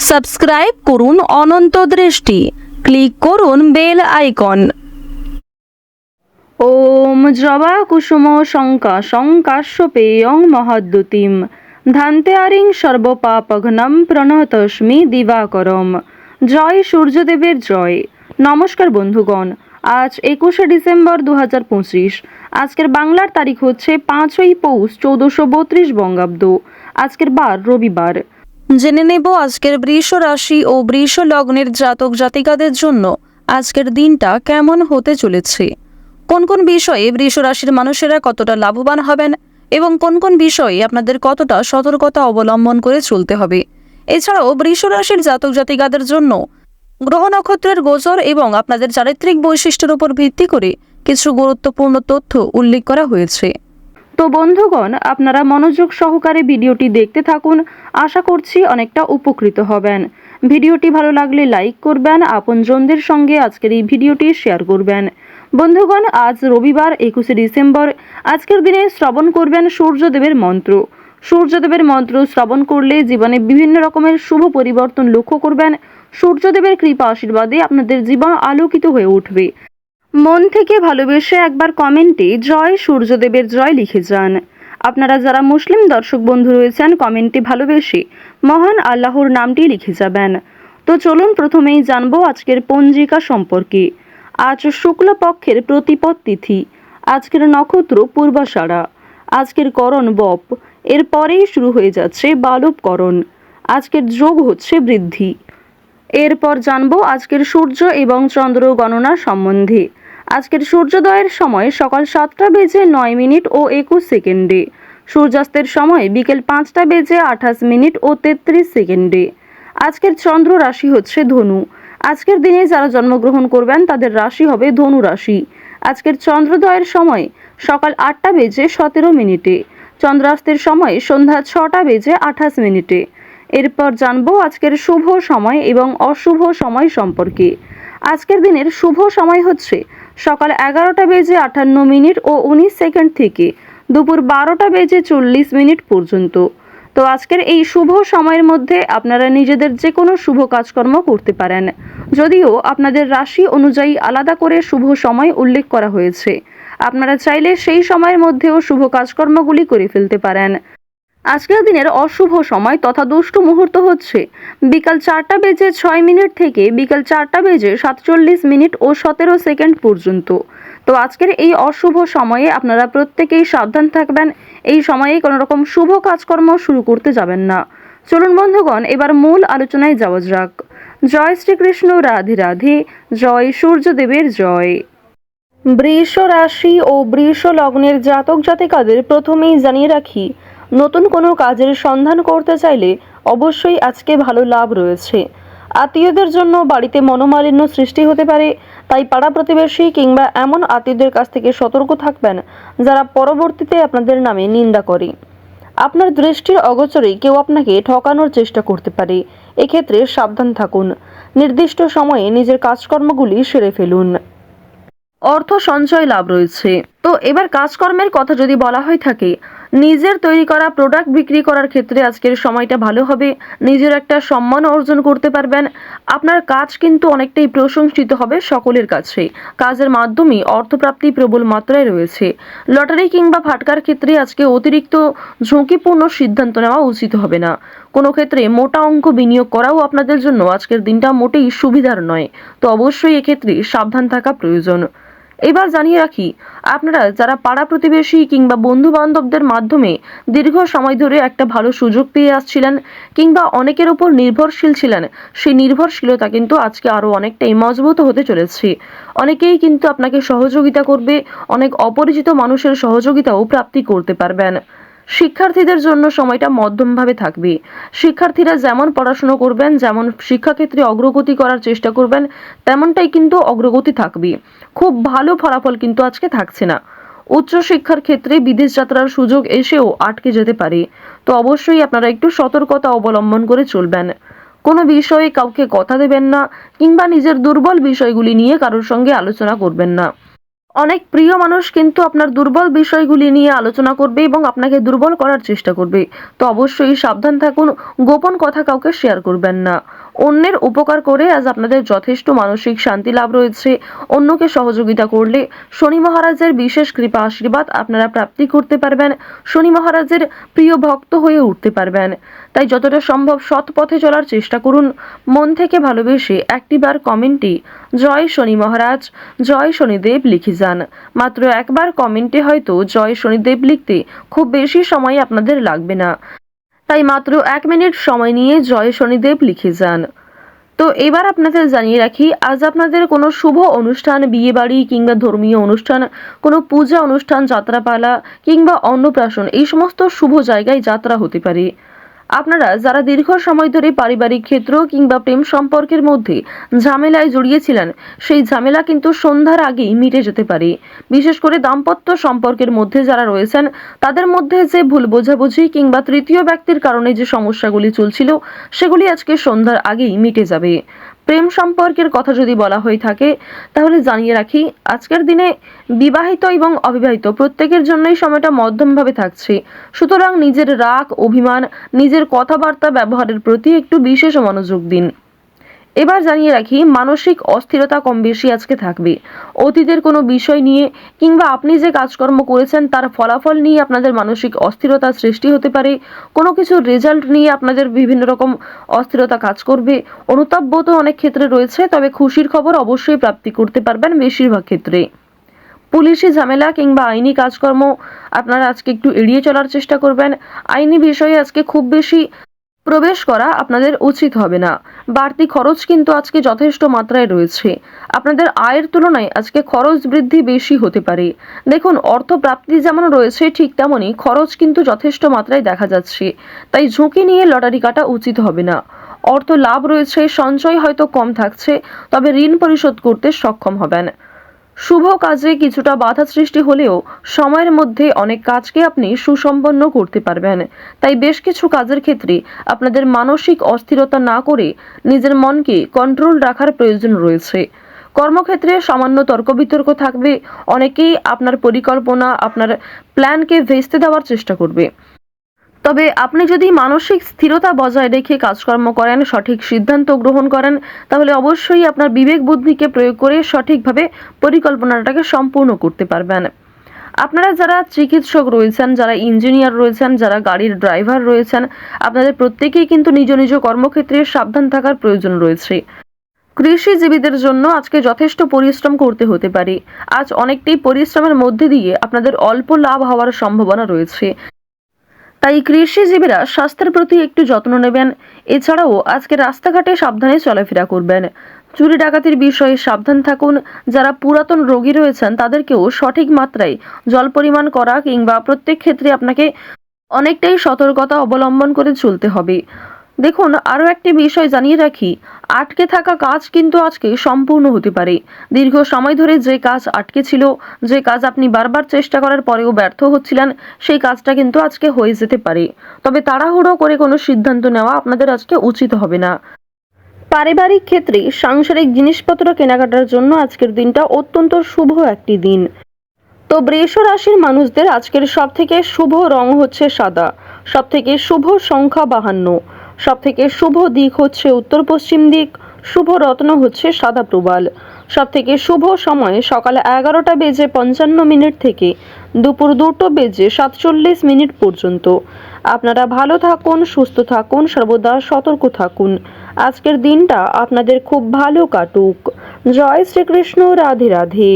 Subscribe করুন অনন্ত দৃষ্টি, click করুন বেল আইকন। ওম জবা কুসুম শঙ্কা শঙ্কাশ্যপেয়ং মহাদ্যুতিম ধান্তেয়ারিং সর্বপাপঘ্নম প্রণতস্মি দিবাকরম। জয় সূর্যদেবের জয়। নমস্কার বন্ধুগণ, আজ 21শে ডিসেম্বর 2025। আজকের বাংলার তারিখ হচ্ছে 5ই পৌষ 1432 বঙ্গাব্দ। আজকের বার রবিবার। জেনে নেব আজকের বৃষ রাশি ও বৃষ লগ্নের জাতক জাতিকাদের জন্য আজকের দিনটা কেমন হতে চলেছে, কোন কোন বিষয়ে বৃষ রাশির মানুষেরা কতটা লাভবান হবেন এবং কোন কোন বিষয়ে আপনাদের কতটা সতর্কতা অবলম্বন করে চলতে হবে। এছাড়াও বৃষ রাশির জাতক জাতিকাদের জন্য গ্রহ নক্ষত্রের গোচর এবং আপনাদের চারিত্রিক বৈশিষ্ট্যের উপর ভিত্তি করে কিছু গুরুত্বপূর্ণ তথ্য উল্লেখ করা হয়েছে। তো বন্ধুগণ, আপনারা মনোযোগ সহকারে ভিডিওটি দেখতে থাকুন, আশা করছি অনেকটা উপকৃত হবেন। ভিডিওটি ভালো লাগলে লাইক করবেন, আপনজনদের সঙ্গে আজকের এই ভিডিওটি শেয়ার করবেন। বন্ধুগণ, আজ রবিবার 21শে ডিসেম্বর। আজকের দিনে শ্রবণ করবেন সূর্যদেবের মন্ত্র। সূর্যদেবের মন্ত্র শ্রবণ করলে জীবনে বিভিন্ন রকমের শুভ পরিবর্তন লক্ষ্য করবেন। সূর্যদেবের কৃপা আশীর্বাদে আপনাদের জীবন আলোকিত হয়ে উঠবে। মন থেকে ভালোবেসে একবার কমেন্টে জয় সূর্যদেবের জয় লিখে যান। আপনারা যারা মুসলিম দর্শক বন্ধু রয়েছেন, কমেন্টে ভালোবেসে মহান আল্লাহর নামটি লিখে যাবেন। তো চলুন প্রথমেই জানবো আজকের পঞ্জিকা সম্পর্কে। আজ শুক্লপক্ষের প্রতিপদ তিথি। আজকের নক্ষত্র পূর্বাষাঢ়া। আজকের করণ বপ। এরপরেই শুরু হয়ে যাচ্ছে বালবকরণ। আজকের যোগ হচ্ছে বৃদ্ধি। এরপর জানবো আজকের সূর্য এবং চন্দ্র গণনা সম্বন্ধে। আজকের সূর্যোদয়ের সময় সকাল 7:09 ও 21 সেকেন্ডে। সূর্যাস্তের সময় বিকেল 5:28 ও 33 সেকেন্ডে। আজকের চন্দ্র রাশি হচ্ছে ধনু। আজকের দিনে যারা জন্মগ্রহণ করবেন তাদের রাশি হবে ধনু রাশি। আজকের চন্দ্রোদয়ের সময় সকাল 8:17। চন্দ্রাস্তের সময় সন্ধ্যা 6:28। এরপর জানবো আজকের শুভ সময় এবং অশুভ সময় সম্পর্কে। আজকের দিনের শুভ সময় হচ্ছে সকাল 11:58 ও 19 সেকেন্ড থেকে দুপুর 12:40 পর্যন্ত। তো আজকের এই শুভ সময়ের মধ্যে আপনারা নিজেদের যে কোনো শুভ কাজকর্ম করতে পারেন, যদিও আপনাদের রাশি অনুযায়ী আলাদা করে শুভ সময় উল্লেখ করা হয়েছে। আপনারা চাইলে সেই সময়ের মধ্যেও শুভ কাজকর্মগুলি করে ফেলতে পারেন। আজকের দিনের অশুভ সময় তথা দুষ্টু মুহূর্ত হচ্ছে বিকাল 4:06 থেকে বিকাল 4:47 ও 17 সেকেন্ড পর্যন্ত। তো আজকের এই অশুভ সময়ে আপনারা প্রত্যেকেই সাবধান থাকবেন। এই সময়ে কোনো রকম শুভ কাজকর্ম শুরু করতে যাবেন না। চলুন বন্ধুগণ, এবার মূল আলোচনায় যাওয়া যাক। জয় শ্রীকৃষ্ণ, রাধে রাধে, জয় সূর্যদেবের জয়। বৃষ রাশি ও বৃষ লগ্নের জাতক জাতিকাদের প্রথমেই জানিয়ে রাখি, নতুন কোনো কাজের সন্ধান করতে চাইলে অবশ্যই আজকে ভালো লাভ রয়েছে। আত্মীয়দের জন্য বাড়িতে মনোমালিন্য সৃষ্টি হতে পারে, তাই পাড়া প্রতিবেশী কিংবা এমন আত্মীয়দের কাছ থেকে সতর্ক থাকবেন যারা পরবর্তীতে আপনাদের নামে নিন্দা করে। আপনার দৃষ্টির অগোচরে কেউ আপনাকে ঠকানোর চেষ্টা করতে পারে, এক্ষেত্রে সাবধান থাকুন। নির্দিষ্ট সময়ে নিজের কাজকর্মগুলি সেরে ফেলুন। অর্থ সঞ্চয় লাভ রয়েছে। তো এবার কাজকর্মের কথা যদি বলা হয়ে থাকে, নিজের তৈরি করা প্রোডাক্ট বিক্রি করার ক্ষেত্রে আজকের সময়টা ভালো হবে। নিজের একটা সম্মান অর্জন করতে পারবেন। আপনার কাজ কিন্তু অনেকটাই প্রশংসিত হবে সকলের কাছে। কাজের মাধ্যমে অর্থপ্রাপ্তি প্রবল মাত্রায় রয়েছে। লটারি কিংবা ফাটকার ক্ষেত্রে আজকে অতিরিক্ত ঝুঁকিপূর্ণ সিদ্ধান্ত নেওয়া উচিত হবে না। কোনো ক্ষেত্রে মোটা অঙ্ক বিনিয়োগ করাও আপনাদের জন্য আজকের দিনটা মোটেই সুবিধার নয়। তো অবশ্যই এক্ষেত্রে সাবধান থাকা প্রয়োজন। এবার জানিয়ে রাখি, আপনারা যারা পাড়া প্রতিবেশী কিংবা বন্ধু বান্ধবদের মাধ্যমে দীর্ঘ সময় ধরে একটা ভালো সুযোগ পেয়ে আসছিলেন কিংবা অনেকের উপর নির্ভরশীল ছিলেন, সেই নির্ভরশীলতা কিন্তু আজকে আরো অনেকটাই মজবুত হতে চলেছে। অনেকেই কিন্তু আপনাকে সহযোগিতা করবে, অনেক অপরিচিত মানুষের সহযোগিতাও প্রাপ্তি করতে পারবেন। শিক্ষার্থীদের জন্য সময়টা মধ্যমভাবে থাকবে। শিক্ষার্থীরা যেমন পড়াশোনা করবেন, যেমন শিক্ষাক্ষেত্রে অগ্রগতি করার চেষ্টা করবেন, তেমনটাই কিন্তু অগ্রগতি থাকবে। খুব ভালো ফলাফল কিন্তু আজকে থাকছে না। উচ্চশিক্ষার ক্ষেত্রে বিদেশ যাত্রার সুযোগ এসেও আটকে যেতে পারে। তো অবশ্যই আপনারা একটু সতর্কতা অবলম্বন করে চলবেন। কোনো বিষয়ে কাউকে কথা দেবেন না কিংবা নিজের দুর্বল বিষয়গুলি নিয়ে কারোর সঙ্গে আলোচনা করবেন না। অনেক প্রিয় মানুষ কিন্তু আপনার দুর্বল বিষয়গুলি নিয়ে আলোচনা করবে এবং আপনাকে দুর্বল করার চেষ্টা করবে। তো অবশ্যই সাবধান থাকুন, গোপন কথা কাউকে শেয়ার করবেন না। অন্যের উপকার করে আজ আপনাদের যথেষ্ট মানসিক শান্তি লাভ রয়েছে। অন্যকে সহযোগিতা করলে শনি মহারাজের বিশেষ কৃপা আশীর্বাদ আপনারা প্রাপ্তি করতে পারবেন। শনি মহারাজের প্রিয় ভক্ত হয়ে উঠতে পারবেন। তাই যতটা সম্ভব সৎ পথে চলার চেষ্টা করুন। মন থেকে ভালোবেসে একটিবার কমেন্টে জয় শনি মহারাজ, জয় শনিদেব লিখে যান। মাত্র একবার কমেন্টে হয়তো জয় শনিদেব লিখতে খুব বেশি সময় আপনাদের লাগবে না। তাই মাত্র 1 মিনিট সময় নিয়ে জয় শনিদেব লিখে যান। তো এবার আপনাদের জানিয়ে রাখি, আজ আপনাদের কোনো শুভ অনুষ্ঠান, বিয়ে বাড়ি কিংবা ধর্মীয় অনুষ্ঠান, কোনো পূজা অনুষ্ঠান, যাত্রাপালা কিংবা অন্নপ্রাশন, এই সমস্ত শুভ জায়গায় যাত্রা হতে পারে। আপনারা যারা দীর্ঘ সময় ধরে পারিবারিক ক্ষেত্র কিংবা প্রেম সম্পর্কের মধ্যে ঝামেলায় জড়িয়েছিলেন, সেই ঝামেলা কিন্তু সন্ধ্যার আগেই মিটে যেতে পারে। বিশেষ করে দাম্পত্য সম্পর্কের মধ্যে যারা রয়েছেন, তাদের মধ্যে যে ভুল বোঝাবুঝি কিংবা তৃতীয় ব্যক্তির কারণে যে সমস্যাগুলি চলছিল, সেগুলি আজকে সন্ধ্যার আগেই মিটে যাবে। প্রেম সম্পর্কের কথা যদি বলা হয়ে থাকে, তাহলে জানিয়ে রাখি, আজকের দিনে বিবাহিত এবং অবিবাহিত প্রত্যেকের জন্যই সময়টা মধ্যমভাবে থাকছে। সুতরাং নিজের রাগ, অভিমান, নিজের কথাবার্তা ব্যবহারের প্রতি একটু বিশেষ মনোযোগ দিন। এবার জানিয়ে রাখি, মানসিক অস্থিরতা কম বেশি আজকে থাকবে। অতীতের কোনো বিষয় নিয়ে কিংবা আপনি যে কাজকর্ম করেছেন তার ফলাফল নিয়ে আপনাদের মানসিক অস্থিরতা সৃষ্টি হতে পারে। কোনো কিছুর রেজাল্ট নিয়ে আপনাদের বিভিন্ন রকম অস্থিরতা কাজ করবে। অনুতাপ বোধ অনেক ক্ষেত্রে রয়েছে, তবে খুশির খবর অবশ্যই প্রাপ্তি করতে পারবেন বেশিরভাগ ক্ষেত্রে। পুলিশি ঝামেলা কিংবা আইনি কাজকর্ম আপনারা আজকে একটু এড়িয়ে চলার চেষ্টা করবেন। আইনি বিষয়ে আজকে খুব বেশি প্রবেশ করা আপনাদের উচিত হবে না। বাড়তি খরচ কিন্তু আজকে যথেষ্ট মাত্রায় রয়েছে। আপনাদের আয়ের তুলনায় আজকে খরচ বৃদ্ধি বেশি হতে পারে। দেখুন, অর্থ প্রাপ্তি যেমন রয়েছে, ঠিক তেমনই খরচ কিন্তু যথেষ্ট মাত্রায় দেখা যাচ্ছে। তাই ঝুঁকি নিয়ে লটারি কাটা উচিত হবে না। অর্থ লাভ রয়েছে, সঞ্চয় হয়তো কম থাকছে, তবে ঋণ পরিশোধ করতে সক্ষম হবেন। শুভ কাজে কিছুটা বাধা সৃষ্টি হলেও সময়ের মধ্যে অনেক কাজকে আপনি সুসম্পন্ন করতে পারবেন। তাই বেশ কিছু কাজের ক্ষেত্রে আপনাদের মানসিক অস্থিরতা না করে নিজের মনকে কন্ট্রোল রাখার প্রয়োজন রয়েছে। কর্মক্ষেত্রে সামান্য তর্ক বিতর্ক থাকবে। অনেকেই আপনার পরিকল্পনা, আপনার প্ল্যানকে ভেস্তে দেওয়ার চেষ্টা করবে। তবে আপনি যদি মানসিক স্থিরতা বজায় রেখে কাজকর্ম করেন, সঠিক সিদ্ধান্ত গ্রহণ করেন, তাহলে অবশ্যই আপনার বিবেক বুদ্ধিকে প্রয়োগ করে সঠিকভাবে পরিকল্পনাটাকে সম্পূর্ণ করতে পারবেন। আপনারা যারা চিকিৎসক রয়েছেন, যারা ইঞ্জিনিয়ার রয়েছেন, যারা গাড়ির ড্রাইভার রয়েছেন, আপনাদের প্রত্যেকেই কিন্তু নিজ নিজ কর্মক্ষেত্রে সাবধান থাকার প্রয়োজন রয়েছে। কৃষিজীবীদের জন্য আজকে যথেষ্ট পরিশ্রম করতে হতে পারে। আজ অনেকটাই পরিশ্রমের মধ্যে দিয়ে আপনাদের অল্প লাভ হওয়ার সম্ভাবনা রয়েছে। তাই কৃষিজীবীরা স্বাস্থ্যের প্রতি একটু যত্ন নেবেন। এছাড়াও আজকে রাস্তাঘাটে সাবধানে চলাফেরা করবেন। চুরি ডাকাতির বিষয়ে সাবধান থাকুন। যারা পুরাতন রোগী রয়েছেন তাদেরকেও সঠিক মাত্রায় জল পরিমাণ করা কিংবা প্রত্যেক ক্ষেত্রে আপনাকে অনেকটাই সতর্কতা অবলম্বন করে চলতে হবে। দেখুন, আরও একটি বিষয় জানিয়ে রাখি, আটকে থাকা কাজ কিন্তু আজকে সম্পূর্ণ হতে পারে। দীর্ঘ সময় ধরে যে কাজ আটকে ছিল, যে কাজ আপনি বারবার চেষ্টা করার পরেও ব্যর্থ হচ্ছিলেন, সেই কাজটা কিন্তু আজকে হয়ে যেতে পারে। তবে তাড়াহুড়ো করে কোনো সিদ্ধান্ত নেওয়া আপনাদের আজকে উচিত হবে না। পারিবারিক ক্ষেত্রে সাংসারিক জিনিসপত্র কেনাকাটার জন্য আজকের দিনটা অত্যন্ত শুভ একটি দিন। তো বৃষ রাশির মানুষদের আজকের সবথেকে শুভ রং হচ্ছে সাদা, সবথেকে শুভ সংখ্যা 52, সবথেকে শুভ দিক হচ্ছে উত্তর পশ্চিম দিক, শুভ রত্ন হচ্ছে সাদা প্রবাল। সবথেকে শুভ সময় সকাল 11:55 থেকে দুপুর 2:47 পর্যন্ত। আপনারা ভালো থাকুন, সুস্থ থাকুন, সর্বদা সতর্ক থাকুন। আজকের দিনটা আপনাদের খুব ভালো কাটুক। জয় শ্রীকৃষ্ণ, রাধে রাধে।